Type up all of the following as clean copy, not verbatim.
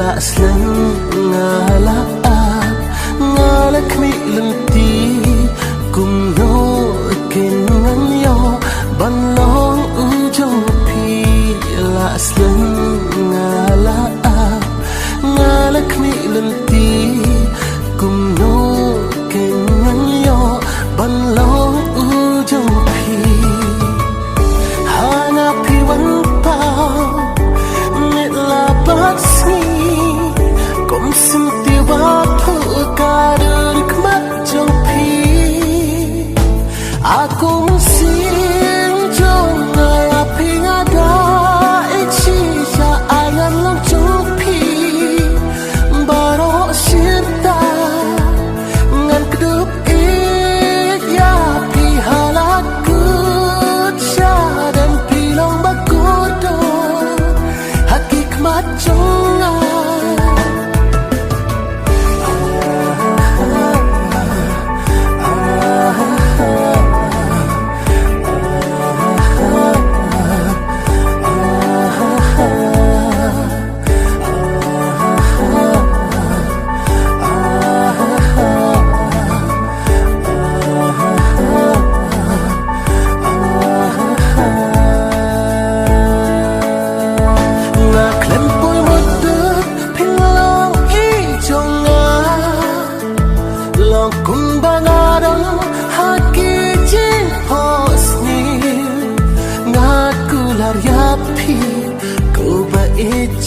aslan ngalaap ngalak mi lenti kum no ken nganyo banlong ujong pi la aslan ngalaap ngalak mi lenti kum no ken nganyo banlong ujong pi hanga pi wan pa Batsni kom simti wa phukar khmat jong phi aku sing jong na pinga da ichi sa ayan long jong phi baro sirta ngan kedup ya pi halak kut sha dan pilong bakodo Hikmat jonga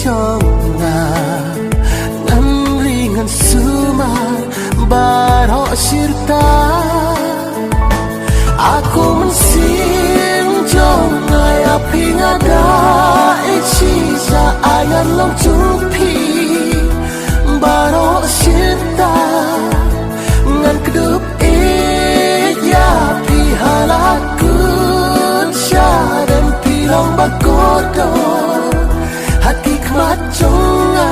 Chonga nan ringan suma baro sirta aku mensing jonga ya pingada ichi sa ayan long chupi baro sirta ngan kedup ya pi halakut sya dan pilong bakodo Hikmat jonga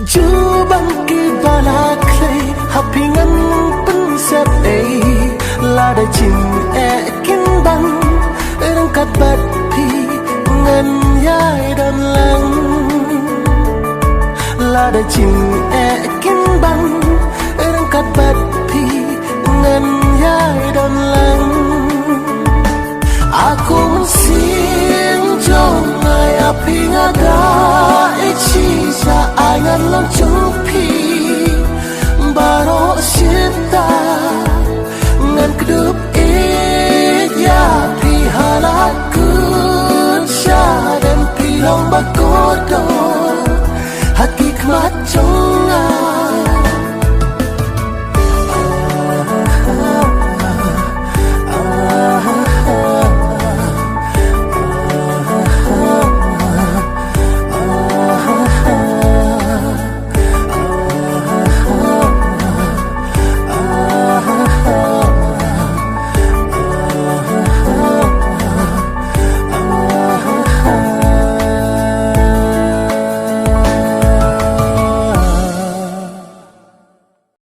Jubang ki balaklay hapingan pensat lada chin kin ban rangkat bat pi ngan yai dan lang lada chin kin ban rangkat bat pi ngan yai dan lang aku mensing jong ay aping aga ichi sa ayan long